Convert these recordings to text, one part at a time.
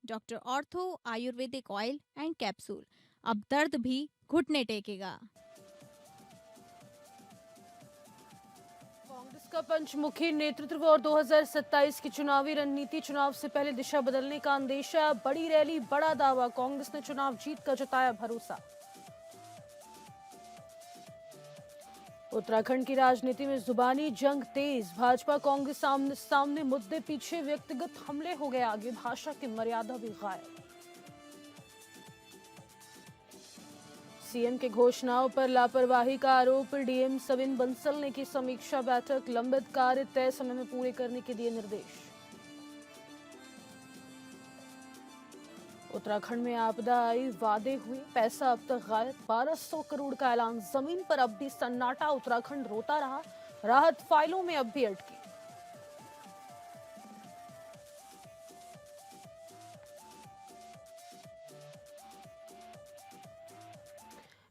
Doctor ortho Ayurvedic oil and capsule. अब दर्द भी घुटने टेकेगा। कांग्रेस का पंचमुखी नेतृत्व और 2027 की चुनावी रणनीति। चुनाव से पहले दिशा बदलने का अंदेशा। बड़ी रैली, बड़ा दावा। कांग्रेस ने चुनाव जीत का जताया भरोसा। उत्तराखंड की राजनीति में जुबानी जंग तेज। भाजपा कांग्रेस सामने सामने मुद्दे, पीछे व्यक्तिगत हमले हो गए आगे। भाषा की मर्यादा भी गायब। सीएम के घोषणाओं पर लापरवाही का आरोप। डीएम सविन बंसल ने की समीक्षा बैठक। लंबित कार्य तय समय में पूरे करने के दिए निर्देश। उत्तराखंड में आपदा आई, वादे हुए, पैसा अब तक गायब। 1200 करोड़ का ऐलान, जमीन पर अब भी सन्नाटा। उत्तराखंड रोता रहा, राहत फाइलों में अब भी अटकी।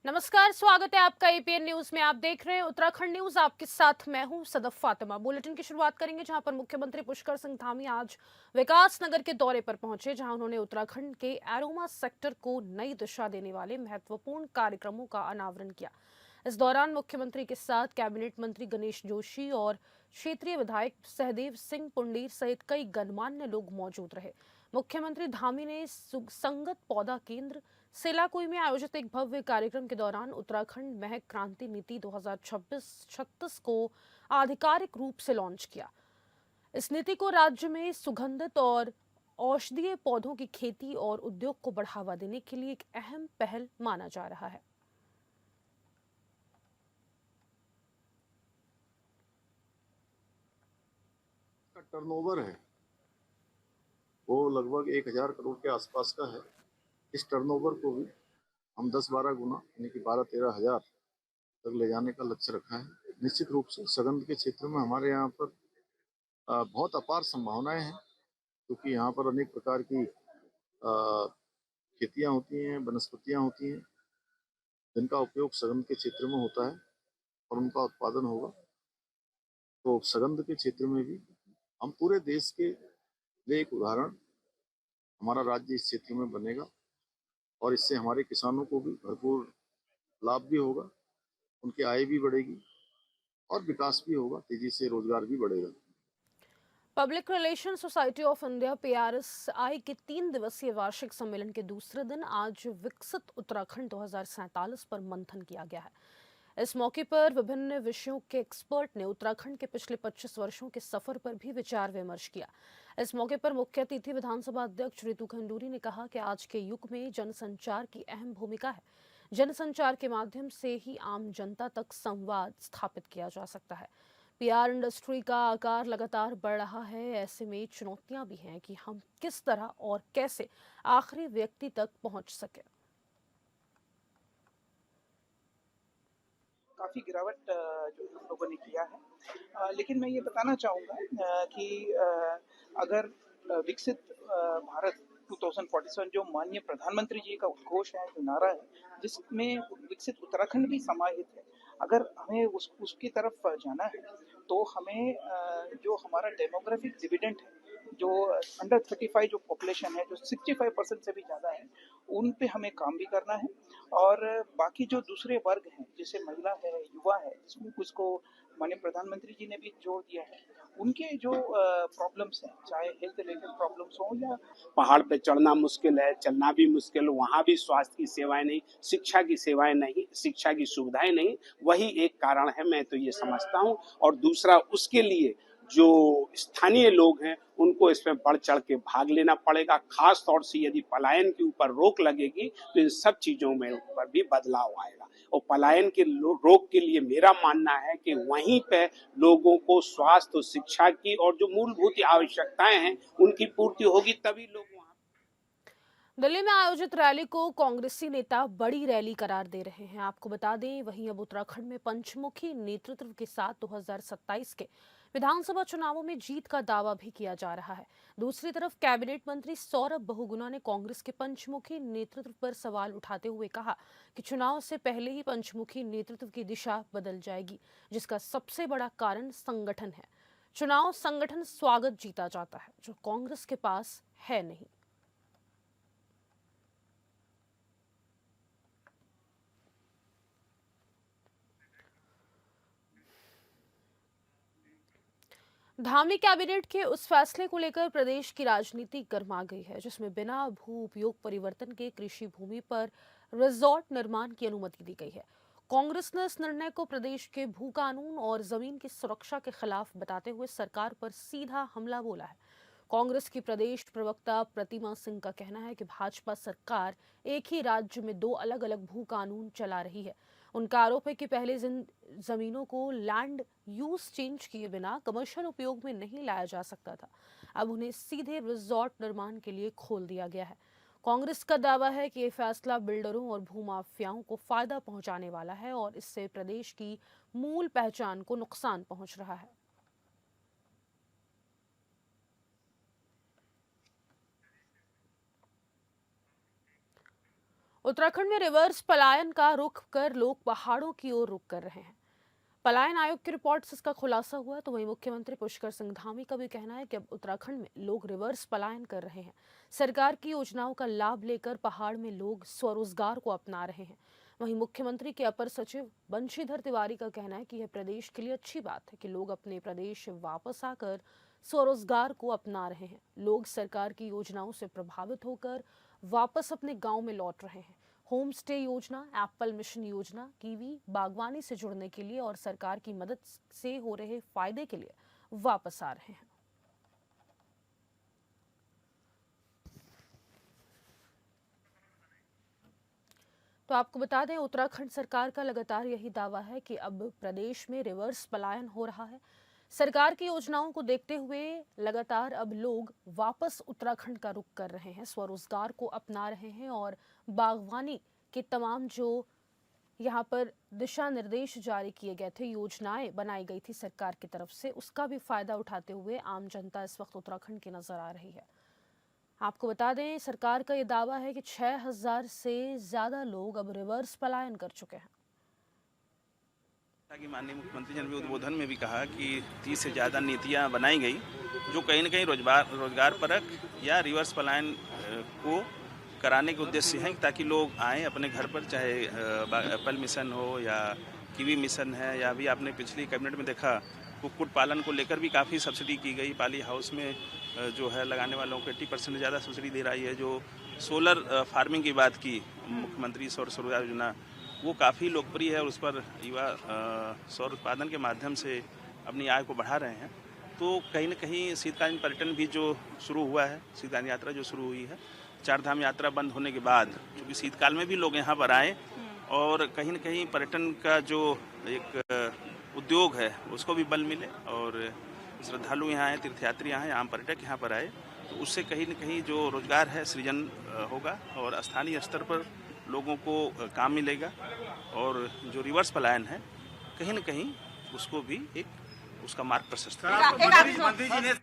नमस्कार, स्वागत है आपका एपीएन न्यूज में। आप देख रहे हैं उत्तराखंड न्यूज, आपके साथ मैं हूं सदफ फातिमा। बुलेटिन की शुरुआत करेंगे जहां पर मुख्यमंत्री पुष्कर सिंह धामी आज विकास नगर के दौरे पर पहुंचे, जहां उन्होंने उत्तराखंड के एरोमा सेक्टर को नई दिशा देने वाले महत्वपूर्ण कार्यक्रमों का अनावरण किया। इस दौरान मुख्यमंत्री के साथ कैबिनेट मंत्री गणेश जोशी और क्षेत्रीय विधायक सहदेव सिंह पुंडीर सहित कई गणमान्य लोग मौजूद रहे। मुख्यमंत्री धामी ने संगत पौधा केंद्र सेलाकुई में आयोजित एक भव्य कार्यक्रम के दौरान उत्तराखंड महक क्रांति नीति 2026-36 को आधिकारिक रूप से लॉन्च किया। इस नीति को राज्य में सुगंधित और औषधीय पौधों की खेती और उद्योग को बढ़ावा देने के लिए एक अहम पहल माना जा रहा है। टर्नओवर है वो लगभग 1000 करोड़ के आसपास का है। इस टर्नओवर को भी हम 10-12 गुना यानी कि 12-13 हजार तक ले जाने का लक्ष्य रखा है। निश्चित रूप से सगंध के क्षेत्र में हमारे यहाँ पर बहुत अपार संभावनाएं हैं, क्योंकि यहाँ पर अनेक प्रकार की खेतियाँ होती हैं, वनस्पतियाँ होती हैं, जिनका उपयोग सगंध के क्षेत्र में होता है और उनका उत्पादन होगा। तो सगंध के क्षेत्र में भी हम पूरे देश के लिए एक उदाहरण, हमारा राज्य इस क्षेत्र में बनेगा और इससे हमारे किसानों को भी भरपूर लाभ भी होगा, उनकी आय भी बढ़ेगी और विकास भी होगा, तेजी से रोजगार भी बढ़ेगा। Public relation society of India PRSI के 3 दिवसीय वार्षिक सम्मेलन के दूसरे दिन आज विकसित उत्तराखंड 2047 पर मंथन किया गया है। इस मौके पर विभिन्न विषयों के एक्सपर्ट ने उत्तराखंड के पिछले 25 वर्षों के सफर पर भी विचार विमर्श किया। इस मौके पर मुख्य अतिथि विधानसभा अध्यक्ष रितु खंडूरी ने कहा कि आज के युग में जनसंचार की अहम भूमिका है। जनसंचार के माध्यम से ही आम जनता तक संवाद स्थापित किया जा सकता है। पीआर इंडस्ट्री का आकार लगातार बढ़ रहा है, ऐसे में चुनौतियां भी हैं कि हम किस तरह और कैसे आखिरी व्यक्ति तक पहुंच सके। काफ़ी गिरावट जो हम लोगों ने किया है, लेकिन मैं ये बताना चाहूँगा कि अगर विकसित भारत 2047 जो माननीय प्रधानमंत्री जी का उद्घोष है, जो नारा है, जिसमें विकसित उत्तराखंड भी समाहित है, अगर हमें उसकी तरफ जाना है तो हमें जो हमारा डेमोग्राफिक डिविडेंड है, जो अंडर 35 जो पॉपुलेशन है, जो 65% से भी ज़्यादा है, उन पे हमें काम भी करना है। और बाकी जो दूसरे वर्ग हैं, जैसे महिला है, युवा है, जिसमें उसको माननीय प्रधानमंत्री जी ने भी जोर दिया है, उनके जो प्रॉब्लम्स हैं, चाहे हेल्थ रिलेटेड प्रॉब्लम्स हो या पहाड़ पे चढ़ना मुश्किल है, चलना भी मुश्किल, वहाँ भी स्वास्थ्य की सेवाएं नहीं, शिक्षा की सेवाएं नहीं, शिक्षा की सुविधाएं नहीं, वही एक कारण है, मैं तो ये समझता हूँ। और दूसरा, उसके लिए जो स्थानीय लोग हैं उनको इसमें बढ़ चढ़ के भाग लेना पड़ेगा। खास तौर से यदि पलायन के ऊपर रोक लगेगी तो इन सब चीजों में ऊपर भी बदलाव आएगा। और पलायन के रोक के लिए मेरा मानना है कि वहीं पे लोगों को स्वास्थ्य और शिक्षा की और जो मूलभूत आवश्यकताएं हैं उनकी पूर्ति होगी, तभी लोग वहां। दिल्ली में आयोजित रैली को कांग्रेसी नेता बड़ी रैली करार दे रहे हैं। आपको बता दें, वहीं अब उत्तराखंड में पंचमुखी नेतृत्व के साथ 2027 के विधानसभा चुनावों में जीत का दावा भी किया जा रहा है। दूसरी तरफ कैबिनेट मंत्री सौरभ बहुगुणा ने कांग्रेस के पंचमुखी नेतृत्व पर सवाल उठाते हुए कहा कि चुनाव से पहले ही पंचमुखी नेतृत्व की दिशा बदल जाएगी, जिसका सबसे बड़ा कारण संगठन है। चुनाव संगठन स्वागत जीता जाता है, जो कांग्रेस के पास है नहीं। धामी कैबिनेट के उस फैसले को लेकर प्रदेश की राजनीति गर्मा गई है, जिसमें बिना भू उपयोग परिवर्तन के कृषि भूमि पर रिजॉर्ट निर्माण की अनुमति दी गई है। कांग्रेस ने इस निर्णय को प्रदेश के भू कानून और जमीन की सुरक्षा के खिलाफ बताते हुए सरकार पर सीधा हमला बोला है। कांग्रेस की प्रदेश प्रवक्ता प्रतिमा सिंह का कहना है कि भाजपा सरकार एक ही राज्य में दो अलग अलग भू कानून चला रही है। उनका आरोप है कि पहले जिन जमीनों को लैंड यूज चेंज किए बिना कमर्शियल उपयोग में नहीं लाया जा सकता था, अब उन्हें सीधे रिजॉर्ट निर्माण के लिए खोल दिया गया है। कांग्रेस का दावा है कि ये फैसला बिल्डरों और भूमाफियाओं को फायदा पहुंचाने वाला है और इससे प्रदेश की मूल पहचान को नुकसान पहुंच रहा है। उत्तराखंड में रिवर्स पलायन का रुख कर लोग पहाड़ों की ओर रुख कर रहे हैं। पलायन आयोग की रिपोर्ट से इसका खुलासा हुआ, तो वहीं मुख्यमंत्री पुष्कर सिंह धामी का भी कहना है कि अब उत्तराखंड में लोग रिवर्स पलायन कर रहे हैं। सरकार की योजनाओं का लाभ लेकर पहाड़ में लोग स्वरोजगार को अपना रहे हैं। वहीं मुख्यमंत्री के अपर सचिव बंशीधर तिवारी का कहना है कि यह प्रदेश के लिए अच्छी बात है कि लोग अपने प्रदेश वापस आकर स्वरोजगार को अपना रहे हैं। लोग सरकार की योजनाओं से प्रभावित होकर वापस अपने गांव में लौट रहे हैं। होम स्टे योजना, एप्पल मिशन योजना, कीवी बागवानी से जुड़ने के लिए और सरकार की मदद से हो रहे फायदे के लिए वापस आ रहे हैं। तो आपको बता दें, उत्तराखंड सरकार का लगातार यही दावा है कि अब प्रदेश में रिवर्स पलायन हो रहा है। सरकार की योजनाओं को देखते हुए लगातार अब लोग वापस उत्तराखंड का रुख कर रहे हैं, स्वरोजगार को अपना रहे हैं और बागवानी के तमाम जो यहाँ पर दिशा निर्देश जारी किए गए थे, योजनाएं बनाई गई थी सरकार की तरफ से, उसका भी फायदा उठाते हुए आम जनता इस वक्त उत्तराखंड की नजर आ रही है। आपको बता दें, सरकार का ये दावा है कि 6000 से ज्यादा लोग अब रिवर्स पलायन कर चुके हैं। कि माननीय मुख्यमंत्री जी ने भी उद्बोधन में भी कहा कि 30 से ज़्यादा नीतियां बनाई गई जो कहीं न कहीं रोजगार परक या रिवर्स पलायन को कराने के उद्देश्य हैं, ताकि लोग आएँ अपने घर पर, चाहे एप्पल मिशन हो या कीवी मिशन है, या भी आपने पिछली कैबिनेट में देखा कुक्कुट पालन को लेकर भी काफ़ी सब्सिडी की गई। पाली हाउस में जो है लगाने वालों को 80% से ज़्यादा सब्सिडी दे रही है। जो सोलर फार्मिंग की बात की मुख्यमंत्री सौर ऊर्जा योजना, वो काफ़ी लोकप्रिय है और उस पर युवा सौर उत्पादन के माध्यम से अपनी आय को बढ़ा रहे हैं। तो कहीं न कहीं शीतकालीन पर्यटन भी जो शुरू हुआ है, शीतकालीन यात्रा जो शुरू हुई है, चार धाम यात्रा बंद होने के बाद, क्योंकि शीतकाल में भी लोग यहाँ पर आए और कहीं न कहीं पर्यटन का जो एक उद्योग है उसको भी बल मिले और श्रद्धालु यहाँ आए, तीर्थयात्री यहाँ आए, आम पर्यटक यहाँ पर आए, तो उससे कहीं न कहीं जो रोजगार है सृजन होगा और स्थानीय स्तर पर लोगों को काम मिलेगा और जो रिवर्स पलायन है कहीं न कहीं उसको भी एक उसका मार्ग प्रशस्त होगा।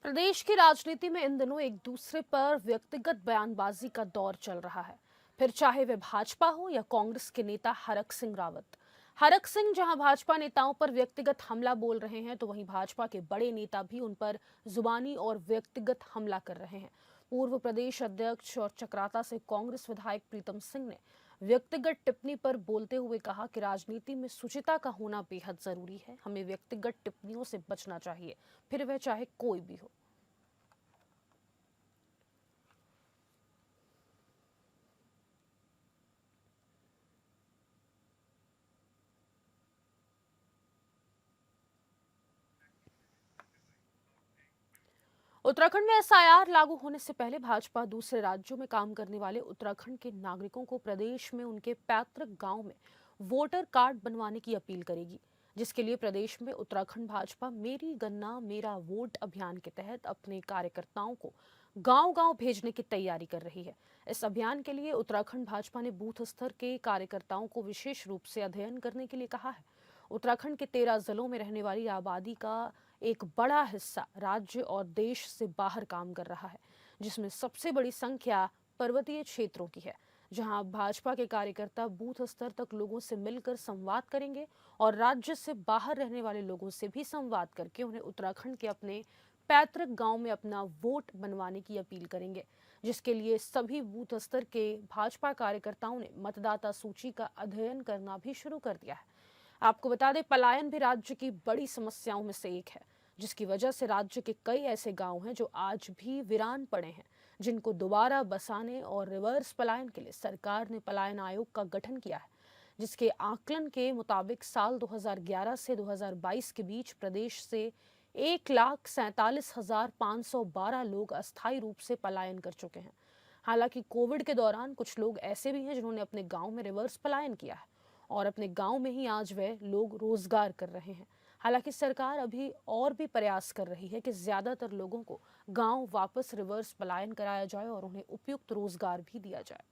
प्रदेश की राजनीति में इन दिनों एक दूसरे पर व्यक्तिगत बयानबाजी का दौर चल रहा है, फिर चाहे वे भाजपा हो या कांग्रेस के नेता हरक सिंह रावत। हरक सिंह जहां भाजपा नेताओं पर व्यक्तिगत हमला बोल रहे हैं, तो वहीं भाजपा के बड़े नेता भी उन पर जुबानी और व्यक्तिगत हमला कर रहे हैं। पूर्व प्रदेश अध्यक्ष और चक्राता से कांग्रेस विधायक प्रीतम सिंह ने व्यक्तिगत टिप्पणी पर बोलते हुए कहा कि राजनीति में शुचिता का होना बेहद जरूरी है, हमें व्यक्तिगत टिप्पणियों से बचना चाहिए, फिर वह चाहे कोई भी हो। उत्तराखंड में एसआईआर लागू होने से पहले भाजपा दूसरे राज्यों में काम करने वाले उत्तराखंड के नागरिकों को प्रदेश में उनके पैतृक गांव में वोटर कार्ड बनवाने की अपील करेगी, जिसके लिए प्रदेश में उत्तराखंड भाजपा मेरी गन्ना मेरा वोट अभियान के तहत अपने कार्यकर्ताओं को गांव-गांव भेजने की तैयारी कर रही है। इस अभियान के लिए उत्तराखंड भाजपा ने बूथ स्तर के कार्यकर्ताओं को विशेष रूप से अध्ययन करने के लिए कहा है। उत्तराखंड के 13 जिलों में रहने वाली आबादी का एक बड़ा हिस्सा राज्य और देश से बाहर काम कर रहा है, जिसमें सबसे बड़ी संख्या पर्वतीय क्षेत्रों की है, जहां भाजपा के कार्यकर्ता बूथ स्तर तक लोगों से मिलकर संवाद करेंगे और राज्य से बाहर रहने वाले लोगों से भी संवाद करके उन्हें उत्तराखंड के अपने पैतृक गांव में अपना वोट बनवाने की अपील करेंगे, जिसके लिए सभी बूथ स्तर के भाजपा कार्यकर्ताओं ने मतदाता सूची का अध्ययन करना भी शुरू कर दिया है। आपको बता दें, पलायन भी राज्य की बड़ी समस्याओं में से एक है, जिसकी वजह से राज्य के कई ऐसे गांव हैं जो आज भी वीरान पड़े हैं, जिनको दोबारा बसाने और रिवर्स पलायन के लिए सरकार ने पलायन आयोग का गठन किया है, जिसके आकलन के मुताबिक साल 2011 से 2022 के बीच प्रदेश से 1,47,512 लोग अस्थायी रूप से पलायन कर चुके हैं। हालांकि कोविड के दौरान कुछ लोग ऐसे भी हैं जिन्होंने अपने गांव में रिवर्स पलायन किया है और अपने गांव में ही आज वे लोग रोजगार कर रहे हैं। हालांकि सरकार अभी और भी प्रयास कर रही है कि ज्यादातर लोगों को गांव वापस रिवर्स पलायन कराया जाए और उन्हें उपयुक्त रोजगार भी दिया जाए।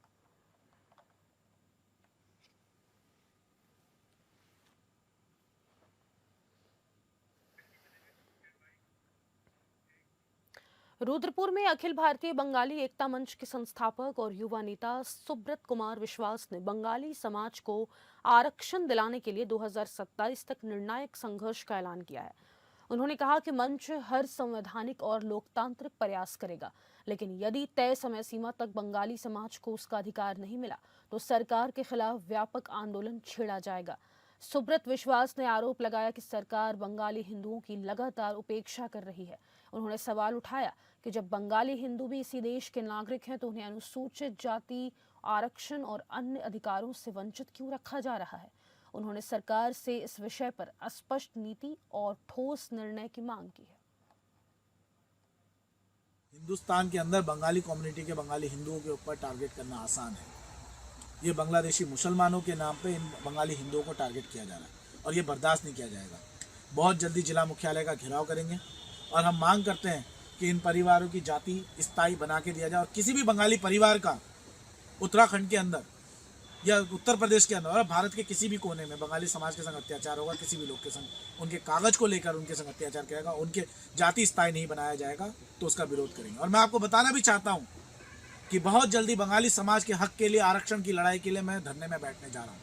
रुद्रपुर में अखिल भारतीय बंगाली एकता मंच के संस्थापक और युवा नेता सुब्रत कुमार विश्वास ने बंगाली समाज को आरक्षण दिलाने के लिए 2027 तक निर्णायक संघर्ष का ऐलान किया है। उन्होंने कहा कि मंच हर संवैधानिक और लोकतांत्रिक प्रयास करेगा, लेकिन यदि तय समय सीमा तक बंगाली समाज को उसका अधिकार नहीं मिला तो सरकार के खिलाफ व्यापक आंदोलन छेड़ा जाएगा। सुब्रत विश्वास ने आरोप लगाया कि सरकार बंगाली हिंदुओं की लगातार उपेक्षा कर रही है। उन्होंने सवाल उठाया कि जब बंगाली हिंदू भी इसी देश के नागरिक हैं तो उन्हें अनुसूचित जाति आरक्षण और अन्य अधिकारों से वंचित क्यों रखा जा रहा है। उन्होंने सरकार से इस विषय पर स्पष्ट नीति और ठोस निर्णय की मांग की है। हिंदुस्तान के अंदर बंगाली कम्युनिटी के बंगाली हिंदुओं के ऊपर टारगेट करना आसान है। ये बांग्लादेशी मुसलमानों के नाम पे इन बंगाली हिंदुओं को टारगेट किया जा रहा है और ये बर्दाश्त नहीं किया जाएगा। बहुत जल्दी जिला मुख्यालय का घेराव करेंगे और हम मांग करते हैं कि इन परिवारों की जाति स्थायी बना के दिया जाए और किसी भी बंगाली परिवार का उत्तराखंड के अंदर या उत्तर प्रदेश के अंदर और भारत के किसी भी कोने में बंगाली समाज के संग अत्याचार होगा, किसी भी लोग के संग उनके कागज को लेकर उनके संग अत्याचार किया जाएगा, उनके जाति स्थायी नहीं बनाया जाएगा तो उसका विरोध करेंगे। और मैं आपको बताना भी चाहता हूँ कि बहुत जल्दी बंगाली समाज के हक के लिए, आरक्षण की लड़ाई के लिए मैं धरने में बैठने जा रहा हूँ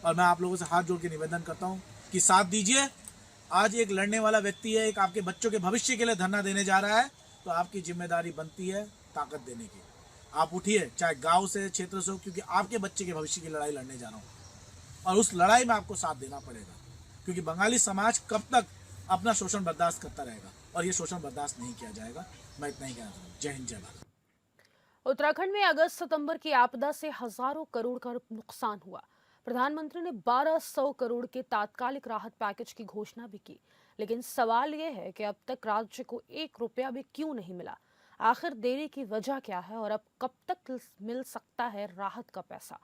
और मैं आप लोगों से हाथ जोड़ के निवेदन करता हूँ कि साथ दीजिए। आज एक लड़ने वाला व्यक्ति है, एक आपके बच्चों के भविष्य के लिए धरना देने जा रहा है, तो आपकी जिम्मेदारी बनती है ताकत देने की। आप उठिए, चाहे गांव से, क्षेत्र से हो, क्योंकि आपके बच्चे के भविष्य की लड़ाई लड़ने जा रहा हूँ और उस लड़ाई में आपको साथ देना पड़ेगा, क्योंकि बंगाली समाज कब तक अपना शोषण बर्दाश्त करता रहेगा और ये शोषण बर्दाश्त नहीं किया जाएगा। मैं इतना ही कहना चाहूँ। जय हिंद, जय भारत। उत्तराखंड में अगस्त सितंबर की आपदा से हजारों करोड़ का नुकसान हुआ। प्रधानमंत्री ने 1200 करोड़ के तात्कालिक राहत पैकेज की घोषणा भी की, लेकिन सवाल यह है कि अब तक राज्य को 1 रुपया भी क्यों नहीं मिला। आखिर देरी की वजह क्या है और अब कब तक मिल सकता है राहत का पैसा।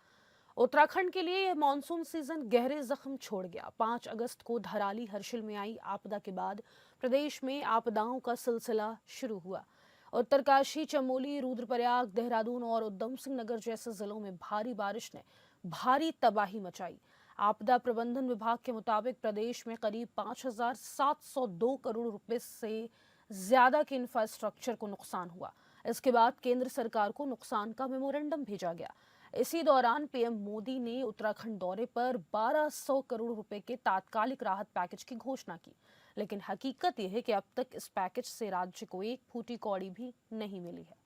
उत्तराखंड के लिए यह मानसून सीजन गहरे जख्म छोड़ गया। 5 अगस्त को धराली हर्षिल में आई आपदा के बाद प्रदेश में आपदाओं का सिलसिला शुरू हुआ। उत्तरकाशी, चमोली, रुद्रप्रयाग, देहरादून और उधम सिंह नगर जैसे जिलों में भारी बारिश ने भारी तबाही मचाई। आपदा प्रबंधन विभाग के मुताबिक प्रदेश में करीब 5,702 करोड़ रुपए से ज्यादा के इंफ्रास्ट्रक्चर को नुकसान हुआ। इसके बाद केंद्र सरकार को नुकसान का मेमोरेंडम भेजा गया। इसी दौरान पीएम मोदी ने उत्तराखंड दौरे पर 1200 करोड़ रुपए के तात्कालिक राहत पैकेज की घोषणा की, लेकिन हकीकत यह है कि अब तक इस पैकेज से राज्य को 1 फूटी कौड़ी भी नहीं मिली है।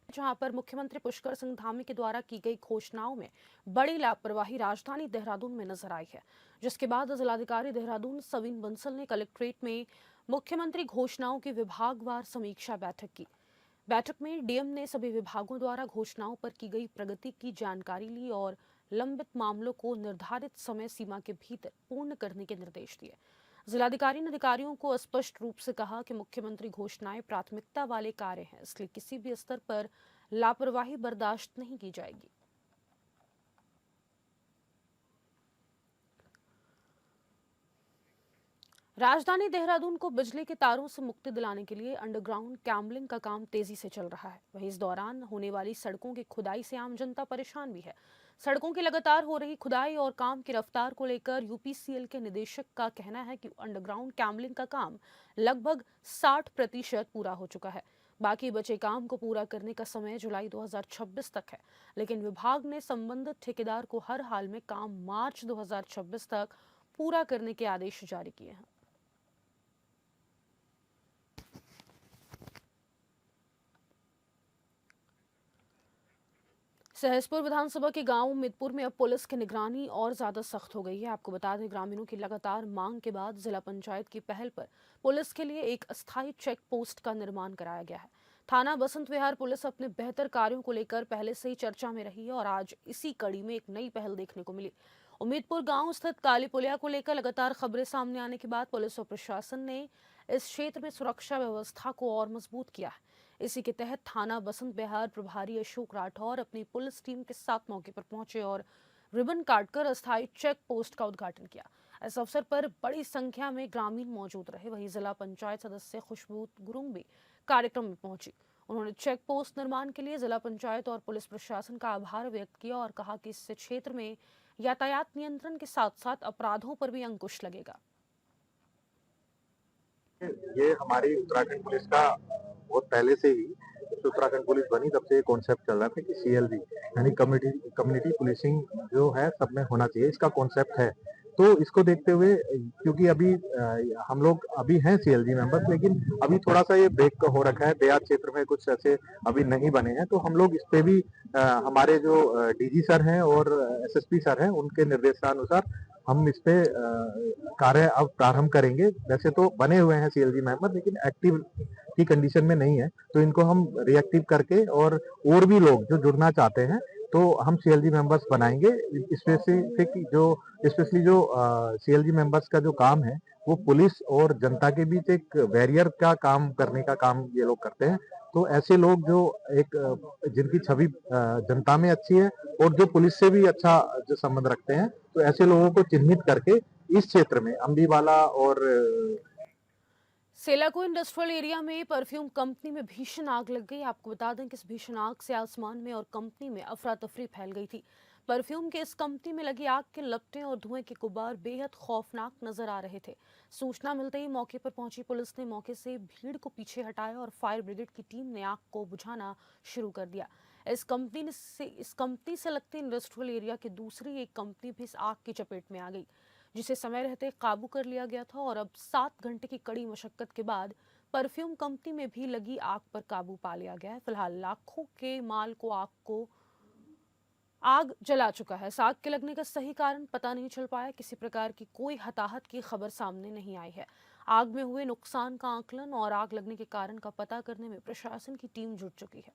जहां पर मुख्यमंत्री पुष्कर सिंह धामी के द्वारा की गई घोषणाओं में बड़ी लापरवाही राजधानी देहरादून में नजर आई है, जिसके बाद जिलाधिकारी देहरादून सवीन बंसल ने कलेक्ट्रेट में मुख्यमंत्री घोषणाओं की विभागवार समीक्षा बैठक की। बैठक में डीएम ने सभी विभागों द्वारा घोषणाओं पर की गई प्रगति की जानकारी ली और लंबित मामलों को निर्धारित समय सीमा के भीतर पूर्ण करने के निर्देश दिए। जिलाधिकारी ने अधिकारियों को स्पष्ट रूप से कहा कि मुख्यमंत्री घोषणाएं प्राथमिकता वाले कार्य हैं, इसलिए किसी भी स्तर पर लापरवाही बर्दाश्त नहीं की जाएगी। राजधानी देहरादून को बिजली के तारों से मुक्ति दिलाने के लिए अंडरग्राउंड कैबलिंग का काम तेजी से चल रहा है। वहीं इस दौरान होने वाली सड़कों की खुदाई से आम जनता परेशान भी है। सड़कों की लगातार हो रही खुदाई और काम की रफ्तार को लेकर यूपीसीएल के निदेशक का कहना है कि अंडरग्राउंड कैबलिंग का काम लगभग 60% पूरा हो चुका है। बाकी बचे काम को पूरा करने का समय जुलाई 2026 तक है, लेकिन विभाग ने संबंधित ठेकेदार को हर हाल में काम मार्च 2026 तक पूरा करने के आदेश जारी किए हैं। सहसपुर विधानसभा के गांव मितपुर में अब पुलिस की निगरानी और ज्यादा सख्त हो गई है। आपको बता दें, ग्रामीणों की लगातार मांग के बाद जिला पंचायत की पहल पर पुलिस के लिए एक अस्थायी चेक पोस्ट का निर्माण कराया गया है। थाना बसंत विहार पुलिस अपने बेहतर कार्यों को लेकर पहले से ही चर्चा में रही है और आज इसी कड़ी में एक नई पहल देखने को मिली। उम्मीदपुर गांव स्थित काली पुलिया को लेकर लगातार खबरें सामने आने के बाद पुलिस और प्रशासन ने इस क्षेत्र में सुरक्षा व्यवस्था को और मजबूत किया है। इसी के तहत थाना बसंत विहार प्रभारी अशोक राठौर अपनी पुलिस टीम के साथ मौके पर पहुंचे और रिबन काटकर अस्थायी चेक पोस्ट का उद्घाटन किया। इस अवसर पर बड़ी संख्या में ग्रामीण मौजूद रहे। वहीं जिला पंचायत सदस्य खुशबू गुरुंग भी कार्यक्रम में पहुंची। उन्होंने चेक पोस्ट निर्माण के लिए जिला पंचायत और पुलिस प्रशासन का आभार व्यक्त किया और कहा कि इससे क्षेत्र में यातायात नियंत्रण के साथ साथ अपराधों पर भी अंकुश लगेगा। ये हमारी उत्तराखंड पुलिस का बहुत पहले से ही, जब से उत्तराखंड पुलिस बनी तब से ये कॉन्सेप्ट चल रहा था कि CLV यानी कम्युनिटी पुलिसिंग जो है सब में होना चाहिए, इसका कॉन्सेप्ट है। तो इसको देखते हुए, क्योंकि अभी हम लोग अभी हैं CLG मेंबर्स, लेकिन अभी थोड़ा सा ये ब्रेक हो रखा है, देहात क्षेत्र में कुछ ऐसे अभी नहीं बने हैं, तो हम लोग इस पे भी हमारे जो DG सर हैं और SSP सर हैं उनके निर्देशानुसार हम इस पे कार्य अब प्रारंभ करेंगे। वैसे तो बने हुए हैं CLG मेंबर, लेकिन एक्टिव की कंडीशन में नहीं है, तो इनको हम रिएक्टिव करके और भी लोग जो जुड़ना चाहते हैं तो हम CLG मेंबर्स बनाएंगे। स्पेशली जो CLG मेंबर्स का जो काम है वो पुलिस और जनता के बीच एक बैरियर का काम करने का काम ये लोग करते हैं। तो ऐसे लोग जो जिनकी छवि जनता में अच्छी है और जो पुलिस से भी अच्छा जो संबंध रखते हैं, तो ऐसे लोगों को चिन्हित करके इस क्षेत्र में अम्बीवाला और सेलाको इंडस्ट्रियल एरिया में परफ्यूम कंपनी में भीषण आग लग गई। आपको बता दें कि इस भीषण आग से आसमान में और कंपनी में अफरा तफरी फैल गई थी। परफ्यूम के इस कंपनी में लगी आग के लपटें और धुएं के गुब्बार बेहद खौफनाक नजर आ रहे थे। सूचना मिलते ही मौके पर पहुंची पुलिस ने मौके से भीड़ को पीछे हटाया और फायर ब्रिगेड की टीम ने आग को बुझाना शुरू कर दिया। इस कंपनी से लगते इंडस्ट्रियल एरिया की दूसरी एक कंपनी भी इस आग की चपेट में आ गई, जिसे समय रहते काबू कर लिया गया था और अब 7 घंटे की कड़ी मशक्कत के बाद परफ्यूम कंपनी में भी लगी आग पर काबू पा लिया गया है। फिलहाल लाखों के माल को आग जला चुका है। इस आग के लगने का सही कारण पता नहीं चल पाया। किसी प्रकार की कोई हताहत की खबर सामने नहीं आई है। आग में हुए नुकसान का आकलन और आग लगने के कारण का पता करने में प्रशासन की टीम जुट चुकी है।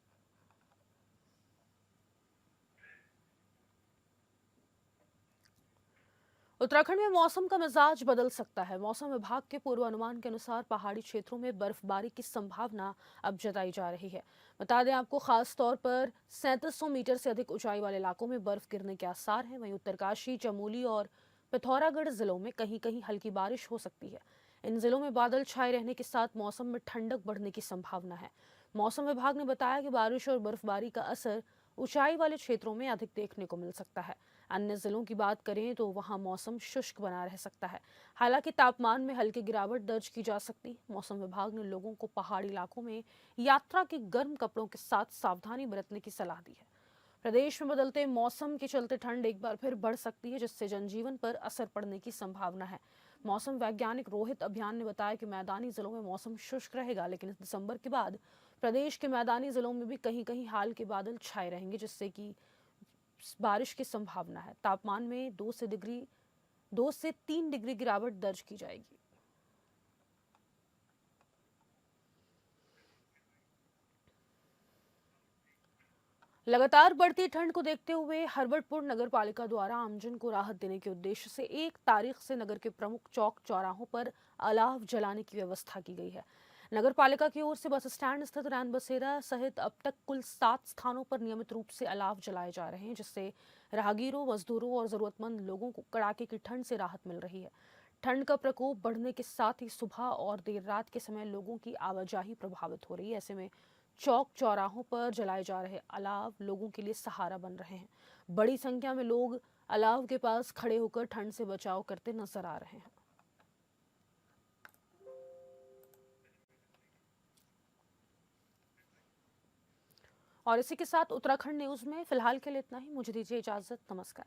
उत्तराखंड में मौसम का मिजाज बदल सकता है। मौसम विभाग के पूर्वानुमान के अनुसार पहाड़ी क्षेत्रों में बर्फबारी की संभावना अब जताई जा रही है। बता दें आपको, खास तौर पर 3700 मीटर से अधिक ऊंचाई वाले इलाकों में बर्फ गिरने के आसार हैं। वहीं उत्तरकाशी, चमोली और पिथौरागढ़ जिलों में कहीं कहीं हल्की बारिश हो सकती है। इन जिलों में बादल छाए रहने के साथ मौसम में ठंडक बढ़ने की संभावना है। मौसम विभाग ने बताया कि बारिश और बर्फबारी का असर ऊंचाई वाले क्षेत्रों में अधिक देखने को मिल सकता है। अन्य जिलों की बात करें तो वहां मौसम शुष्क बना रह सकता है। हालांकि तापमान में हल्की गिरावट दर्ज की जा सकती है। मौसम विभाग ने लोगों को पहाड़ी इलाकों में यात्रा के गर्म कपड़ों के साथ सावधानी बरतने की सलाह दी है। प्रदेश में बदलते मौसम के चलते ठंड एक बार फिर बढ़ सकती है, जिससे जनजीवन पर असर पड़ने की संभावना है। मौसम वैज्ञानिक रोहित अभियान ने बताया कि मैदानी जिलों में मौसम शुष्क रहेगा, लेकिन इस दिसंबर के बाद प्रदेश के मैदानी जिलों में भी कहीं कहीं हाल के बादल छाए रहेंगे, जिससे कि बारिश की संभावना है। तापमान में 2 से 3 डिग्री गिरावट दर्ज की जाएगी। लगातार बढ़ती ठंड को देखते हुए हरवटपुर नगर पालिका द्वारा आमजन को राहत देने के उद्देश्य से 1 तारीख से नगर के प्रमुख चौक चौराहों पर अलाव जलाने की व्यवस्था की गई है। नगर पालिका की ओर से बस स्टैंड स्थित रैन बसेरा सहित अब तक कुल 7 स्थानों पर नियमित रूप से अलाव जलाए जा रहे हैं, जिससे राहगीरों, मजदूरों और जरूरतमंद लोगों को कड़ाके की ठंड से राहत मिल रही है। ठंड का प्रकोप बढ़ने के साथ ही सुबह और देर रात के समय लोगों की आवाजाही प्रभावित हो रही है। ऐसे में चौक चौराहों पर जलाए जा रहे अलाव लोगों के लिए सहारा बन रहे हैं। बड़ी संख्या में लोग अलाव के पास खड़े होकर ठंड से बचाव करते नजर आ रहे हैं। और इसी के साथ उत्तराखंड न्यूज में फिलहाल के लिए इतना ही। मुझे दीजिए इजाजत। नमस्कार।